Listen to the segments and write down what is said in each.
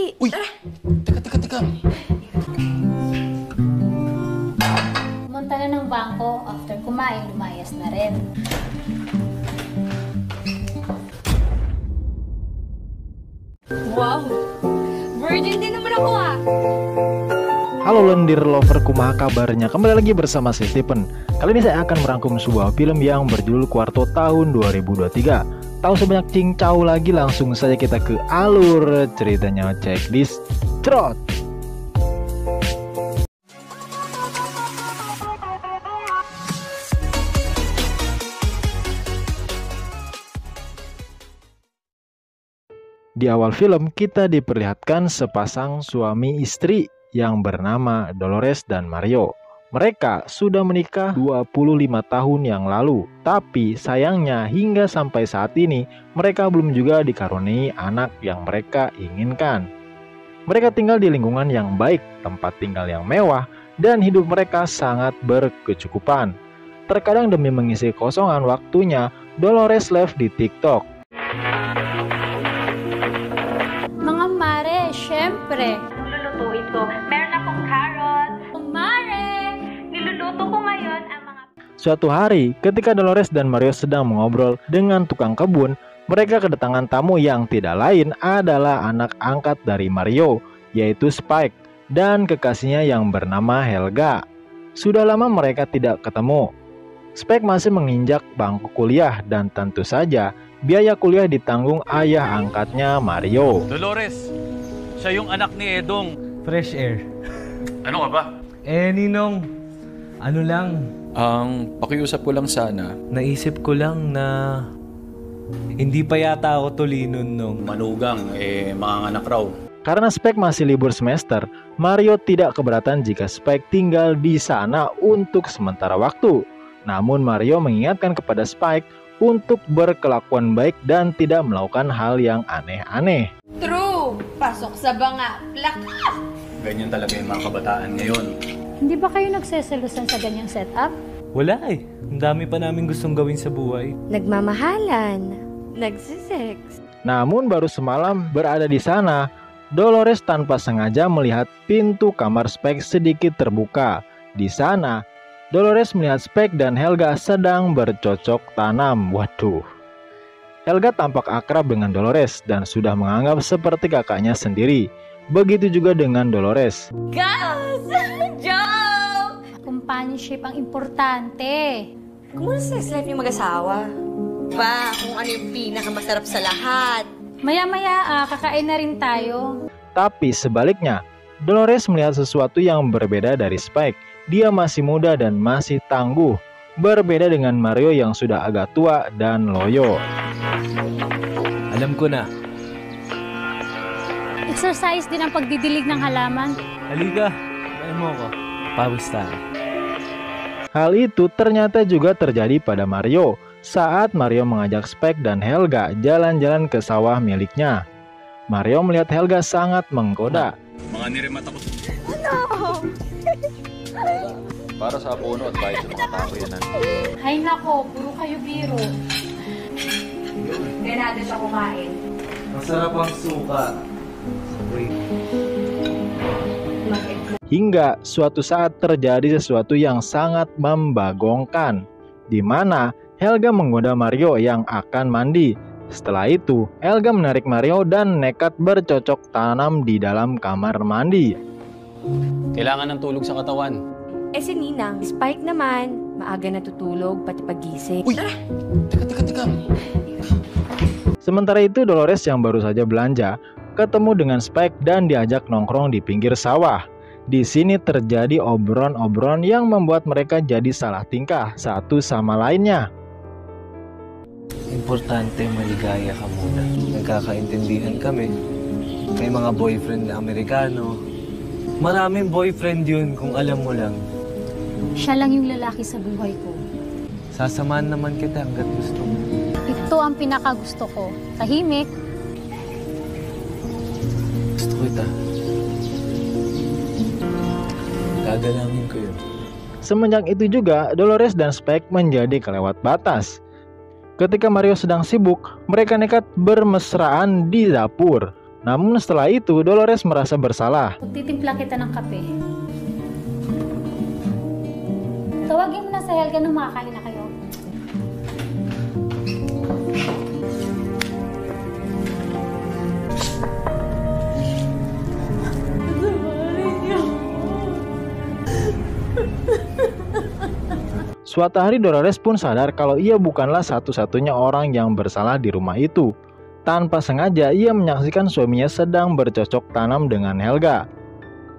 Dali. Uy! Teka. Pumunta na ng bangko. After kumain, lumayas na rin. Wow! Virgin din naman ako ah! Halo lendir lover kumaha kabarnya, kembali lagi bersama saya Stephen. Kali ini saya akan merangkum sebuah film yang berjudul Kuarto tahun 2023. Tahu sebanyak cincau lagi, langsung saja kita ke alur ceritanya, checklist trot. Di awal film kita diperlihatkan sepasang suami istri yang bernama Dolores dan Mario. Mereka sudah menikah 25 tahun yang lalu, tapi sayangnya hingga sampai saat ini mereka belum juga dikaruniai anak yang mereka inginkan. Mereka tinggal di lingkungan yang baik, tempat tinggal yang mewah, dan hidup mereka sangat berkecukupan. Terkadang demi mengisi kosongan waktunya, Dolores live di TikTok. Mga mare, syempre. Lulutuin ko. Meron akong carrot. Mare! Niluluto ko ngayon ang mga... Suatu hari, ketika Dolores dan Mario sedang mengobrol dengan tukang kebun, mereka kedatangan tamu yang tidak lain adalah anak angkat dari Mario, yaitu Spike, dan kekasihnya yang bernama Helga. Sudah lama mereka tidak ketemu. Spike masih menginjak bangku kuliah dan tentu saja biaya kuliah ditanggung ayah angkatnya Mario. Dolores, siya yung anak ni Edong. Fresh air. Ano ka ba? Ninong, ano lang, Pakiusap ko lang sana. naisip ko lang na hindi pa yata ako tulinon nung. Manugang, manganganak raw. Karena Spike masih libur semester, Mario tidak keberatan jika Spike tinggal di sana untuk sementara waktu. Namun Mario mengingatkan kepada Spike untuk berkelakuan baik dan tidak melakukan hal yang aneh-aneh. True! Pasok sa banga. Lakas! Ganyan talaga yung mga kabataan ngayon. Hindi ba kayo nagseselusan sa ganyang setup? Wala eh. Ang dami pa namin gustong gawin sa buhay. Nagmamahalan. Nagsisex. Namun baru semalam berada di sana, Dolores tanpa sengaja melihat pintu kamar Spike sedikit terbuka. Di sana, Dolores melihat Spike dan Helga sedang bercocok tanam. Waduh. Helga tampak akrab dengan Dolores dan sudah menganggap seperti kakaknya sendiri. Begitu juga dengan Dolores. Girls! Joke! Companionship ang importante. Kumusta sa life yung mag-asawa? Ba, kung ano yung pinakamasarap sa lahat. Maya-maya, kakain na rin tayo. Tapi sebaliknya, Dolores melihat sesuatu yang berbeda dari Spike. Dia masih muda dan masih tangguh. Berbeda dengan Mario yang sudah agak tua dan loyo. Alam ko na. Exercise din ang pagdidilig ng halaman. Halika, kain mo ko. Pawis tayo. Hal itu ternyata juga terjadi pada Mario saat Mario mengajak Spike dan Helga jalan-jalan ke sawah miliknya. Mario melihat Helga sangat menggoda. Mga niremat ako. Para sa puno at bahay sa mga tao yan. Hay nako, puro kayo biro. Kaya natin siya kumain. Masarap ang suka. Hingga suatu saat terjadi sesuatu yang sangat membagongkan, di mana Helga menggoda Mario yang akan mandi. Setelah itu, Helga menarik Mario dan nekat bercocok tanam di dalam kamar mandi. Kailangan ng tulog sa katawan. Si Ninang, Spike naman, maaga natutulog pati pagising. Uy! Teka. Sementara itu Dolores yang baru saja belanja ketemu dengan Spike dan diajak nongkrong di pinggir sawah. Di sini terjadi obrolan-obrolan yang membuat mereka jadi salah tingkah satu sama lainnya. Importante maligaya ka muna. Nagkakaintindihan kami. May mga boyfriend na Amerikano. Maraming boyfriend yun kung alam mo lang. Siya lang yung lalaki sa buhay ko. Sasamahan naman kita hanggat gusto mo. Ito ang pinakagusto ko. Tahimik. Gusto kita. Gagalangin ko yun. Semenjak itu juga Dolores dan Spike menjadi kelewat batas. Ketika Mario sedang sibuk, mereka nekat bermesraan di dapur. Namun setelah itu Dolores merasa bersalah. Titimpla kita ng kape. Tawagin mo na sa Helga nung makakain na kayo. Suatu hari Dolores pun sadar kalau ia bukanlah satu-satunya orang yang bersalah di rumah itu. Tanpa sengaja ia menyaksikan suaminya sedang bercocok tanam dengan Helga.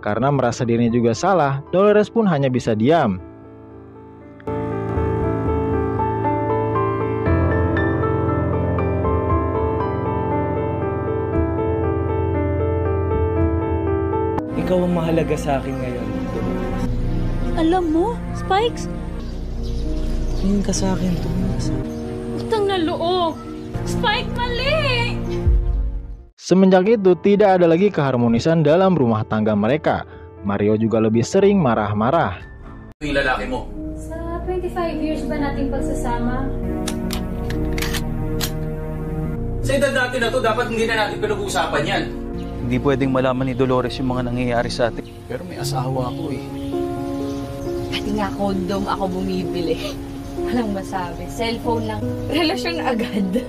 Karena merasa dirinya juga salah, Dolores pun hanya bisa diam. Ikaw ang mahalaga sa akin ngayon. Alam mo, Spikes, Tingin ka sa akin, tumingin ka sa akin. utang na loob. Spike, mali! Semenjak itu tidak ada lagi keharmonisan dalam rumah tangga mereka. Mario juga lebih sering marah-marah. Yung lalaki mo. Sa 25 years ba nating pagsasama? Sa edad natin na to, dapat hindi na natin pinag-uusapan yan. Hindi pwedeng malaman ni Dolores yung mga nangyayari sa atin. Pero may asawa ako eh. Pati nga kondom ako bumibili. Walang masabi. Cellphone lang. Relasyon agad.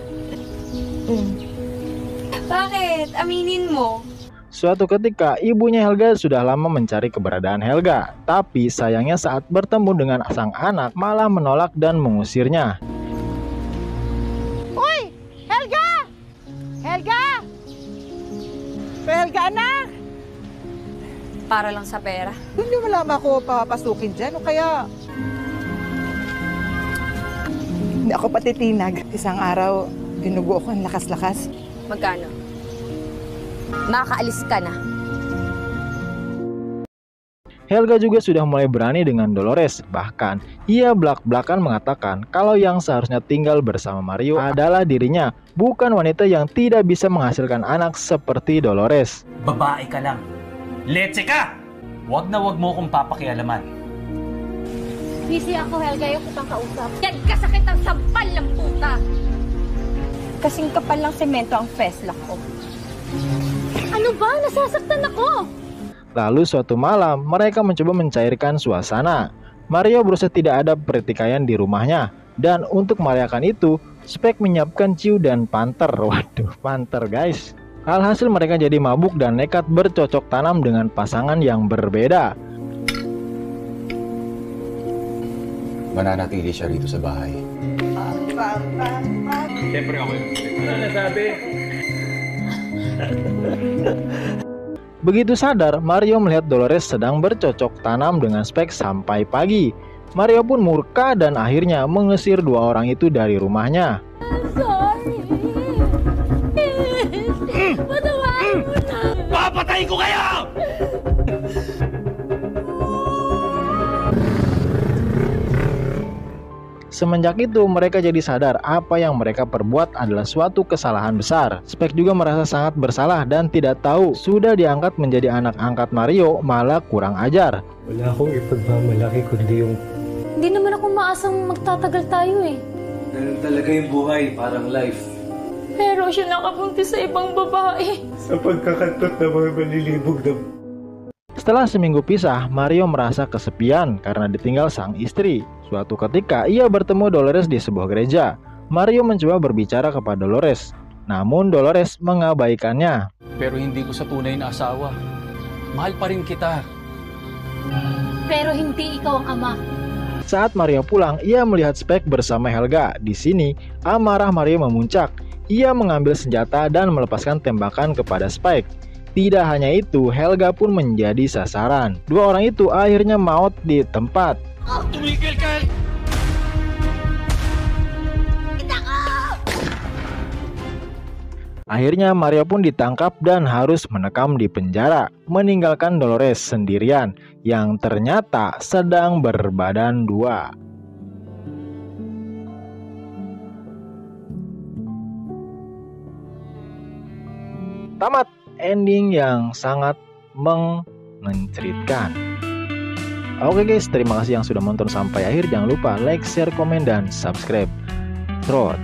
Bakit? Aminin mo. Suatu ketika ibunya Helga sudah lama mencari keberadaan Helga. Tapi sayangnya saat bertemu dengan sang anak malah menolak dan mengusirnya. Uy! Helga! Helga! Helga, anak! Para lang sa pera. Hindi mo lamang ako papasukin dyan o kaya... Hindi ako patitinag. Isang araw, dinugo ko ang lakas-lakas. Magkano? Makakaalis ka na. Helga juga sudah mulai berani dengan Dolores. Bahkan ia belak-belakan mengatakan kalau yang seharusnya tinggal bersama Mario adalah dirinya, bukan wanita yang tidak bisa menghasilkan anak seperti Dolores. Babae ka lang. Letse ka! Wag na wag mo kong papakialaman. Busy ako, Helga, yung kitang kausap. Yan kasakit ang sampal ng puta. Kasing kapal lang semento ang feslak ko. Ano ba? Nasasaktan ako! Lalu suatu malam mereka mencoba mencairkan suasana. Mario berusaha tidak ada pertikaian di rumahnya. Dan untuk merayakan itu, Spike menyiapkan ciu dan panter. Waduh, panter guys. Alhasil mereka jadi mabuk dan nekat bercocok tanam dengan pasangan yang berbeda. Mananatili siya rito sa bahay. Siyempre ako yun. Ano nasabi? Begitu sadar, Mario melihat Dolores sedang bercocok tanam dengan Spike sampai pagi. Mario pun murka dan akhirnya mengusir dua orang itu dari rumahnya. Sorry! Patawarin mo na! Papatayin ko kayo! Semenjak itu mereka jadi sadar apa yang mereka perbuat adalah suatu kesalahan besar. Spike juga merasa sangat bersalah dan tidak tahu sudah diangkat menjadi anak angkat Mario malah kurang ajar. Wala akong ipagmamalaki kundi yung... Hindi naman ako maasang magtatagal tayo eh. Ganun talaga yung buhay, parang life. Pero siya nakabuntis sa ibang babae. Sa pagkakantot na mga malilibog na... Setelah seminggu pisah, Mario merasa kesepian karena ditinggal sang istri. Suatu ketika ia bertemu Dolores di sebuah gereja. Mario mencoba berbicara kepada Dolores, namun Dolores mengabaikannya. Pero hindi ko sa tunay na asawa. Mahal pa rin kita. Pero hindi ikaw ang ama. Saat Mario pulang, ia melihat Spike bersama Helga. Di sini, amarah Mario memuncak. Ia mengambil senjata dan melepaskan tembakan kepada Spike. Tidak hanya itu, Helga pun menjadi sasaran. Dua orang itu akhirnya maut di tempat. Tumigil ka! Akhirnya Mario pun ditangkap dan harus menekam di penjara, meninggalkan Dolores sendirian yang ternyata sedang berbadan dua. Tamat, ending yang sangat mengenceritkan. Oke guys, terima kasih yang sudah menonton sampai akhir. Jangan lupa like, share, komen, dan subscribe. Trot.